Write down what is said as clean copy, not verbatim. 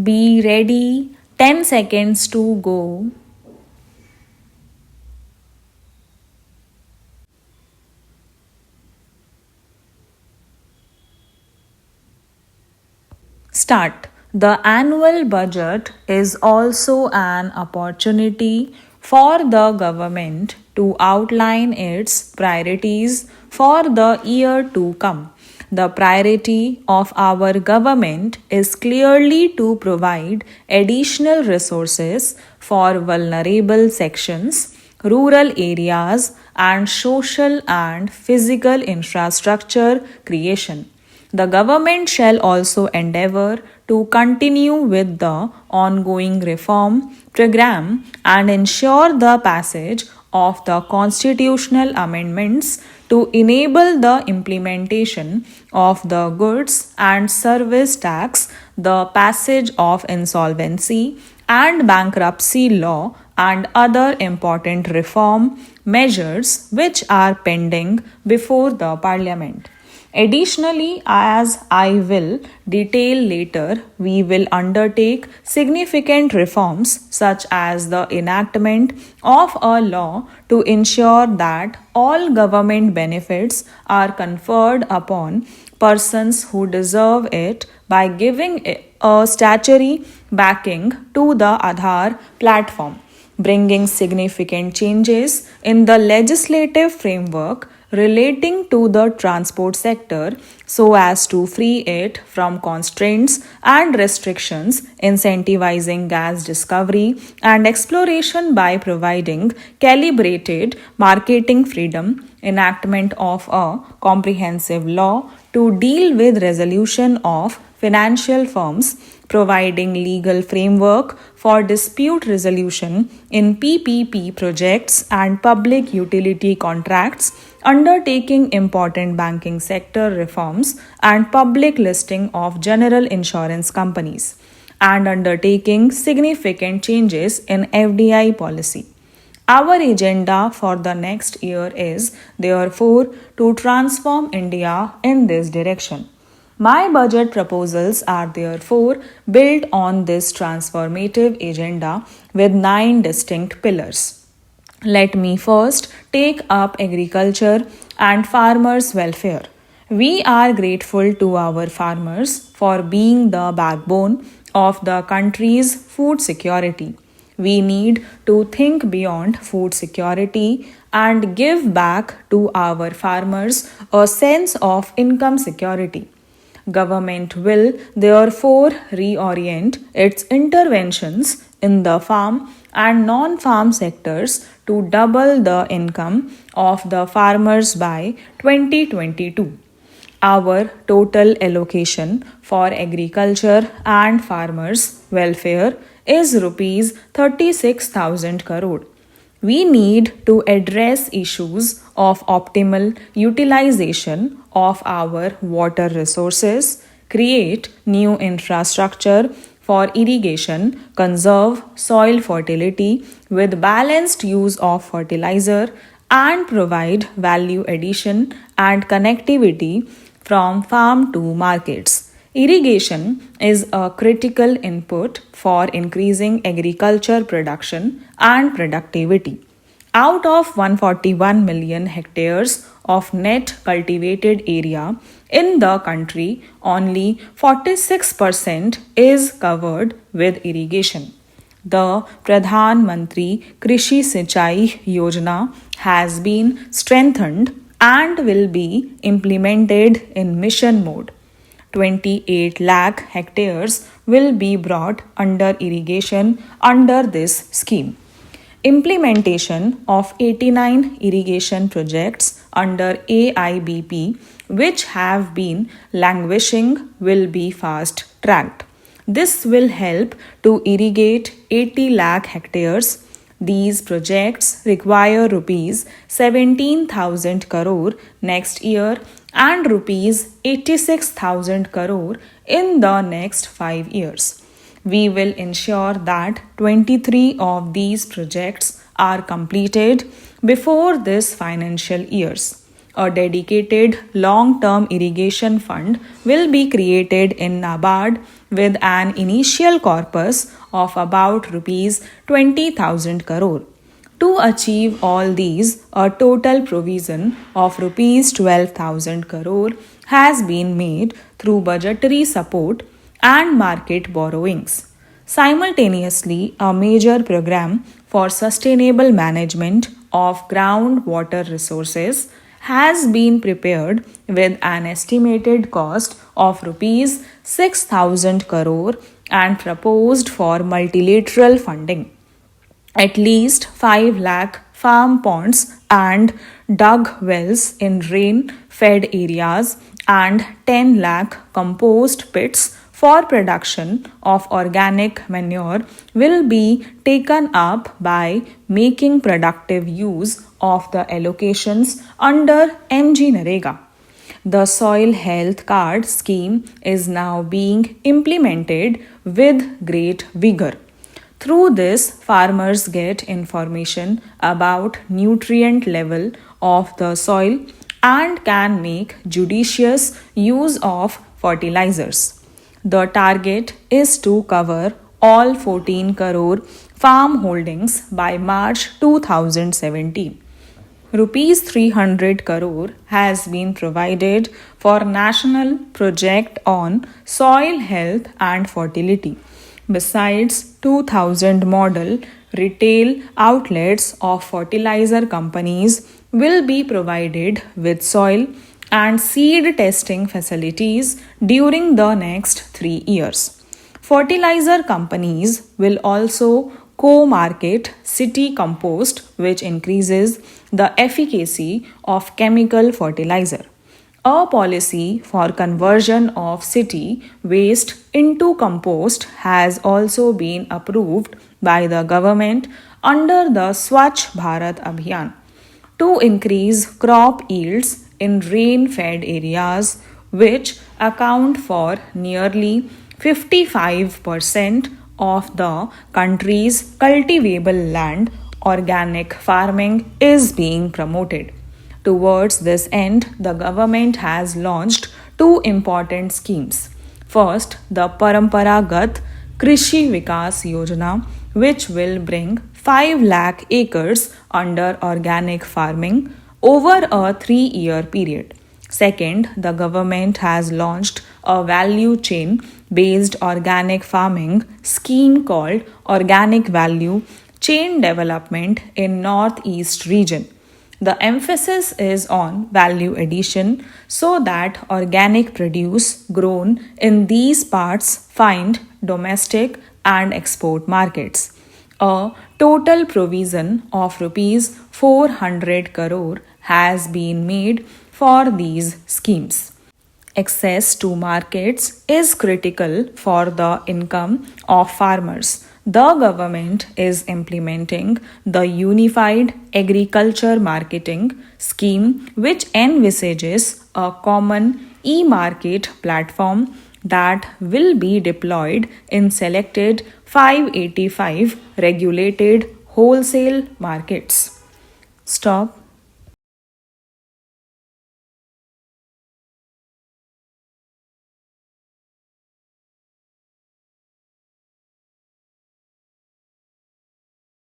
Be ready. 10 seconds to go. Start. The annual budget is also an opportunity for the government to outline its priorities for the year to come. The priority of our government is clearly to provide additional resources for vulnerable sections, rural areas, and social and physical infrastructure creation. The government shall also endeavour to continue with the ongoing reform program and ensure the passage of the constitutional amendments to enable the implementation of the goods and service tax, the passage of insolvency and bankruptcy law, and other important reform measures which are pending before the parliament. Additionally, as I will detail later, we will undertake significant reforms such as the enactment of a law to ensure that all government benefits are conferred upon persons who deserve it by giving a statutory backing to the Aadhaar platform, bringing significant changes in the legislative framework relating to the transport sector so as to free it from constraints and restrictions, incentivizing gas discovery and exploration by providing calibrated marketing freedom, enactment of a comprehensive law to deal with resolution of financial firms, providing legal framework for dispute resolution in PPP projects and public utility contracts, undertaking important banking sector reforms and public listing of general insurance companies, and undertaking significant changes in FDI policy. Our agenda for the next year is, therefore, to transform India in this direction. My budget proposals are therefore built on this transformative agenda with 9 distinct pillars. Let me first take up agriculture and farmers' welfare. We are grateful to our farmers for being the backbone of the country's food security. We need to think beyond food security and give back to our farmers a sense of income security. Government will therefore reorient its interventions in the farm and non-farm sectors to double the income of the farmers by 2022. Our total allocation for agriculture and farmers' welfare is rupees 36,000 crore. We need to address issues of optimal utilization of our water resources, create new infrastructure for irrigation, conserve soil fertility with balanced use of fertilizer, and provide value addition and connectivity from farm to markets. Irrigation is a critical input for increasing agriculture production and productivity. Out of 141 million hectares of net cultivated area in the country, only 46% is covered with irrigation. The Pradhan Mantri Krishi Sinchai Yojana has been strengthened and will be implemented in mission mode. 28 lakh hectares will be brought under irrigation under this scheme. Implementation of 89 irrigation projects under AIBP, which have been languishing, will be fast tracked. This will help to irrigate 80 lakh hectares. These projects require rupees 17,000 crore next year and rupees 86,000 crore in the next 5 years. We will ensure that 23 of these projects are completed before this financial years. a dedicated long-term irrigation fund will be created in NABARD with an initial corpus of about rupees 20,000 crore. To achieve all these, a total provision of rupees 12,000 crore has been made through budgetary support and market borrowings. Simultaneously, a major program for sustainable management of groundwater resources has been prepared with an estimated cost of rupees 6,000 crore and proposed for multilateral funding. At least 5 lakh farm ponds and dug wells in rain fed areas and 10 lakh compost pits for production of organic manure will be taken up by making productive use of the allocations under MG Narega. The Soil Health Card scheme is now being implemented with great vigor. Through this, farmers get information about nutrient level of the soil and can make judicious use of fertilizers. The target is to cover all 14 crore farm holdings by March 2017. Rupees 300 crore has been provided for National Project on Soil Health and Fertility. Besides 2000 model retail outlets of fertilizer companies will be provided with soil and seed testing facilities during the next 3 years. Fertilizer companies will also co-market city compost, which increases the efficacy of chemical fertilizer. A policy for conversion of city waste into compost has also been approved by the government under the Swachh Bharat Abhiyan to increase crop yields in rain-fed areas, which account for nearly 55% of the country's cultivable land. Organic farming is being promoted. Towards this end, the government has launched two important schemes. First, the Paramparagat Krishi Vikas Yojana, which will bring 5 lakh acres under organic farming over a 3-year period. Second, the government has launched a value chain based organic farming scheme called Organic Value Chain Development in Northeast region. The emphasis is on value addition so that organic produce grown in these parts find domestic and export markets. A total provision of rupees 400 crore has been made for these schemes. Access to markets is critical for the income of farmers. The government is implementing the Unified Agriculture Marketing Scheme, which envisages a common e-market platform that will be deployed in selected 585 regulated wholesale markets. Stop.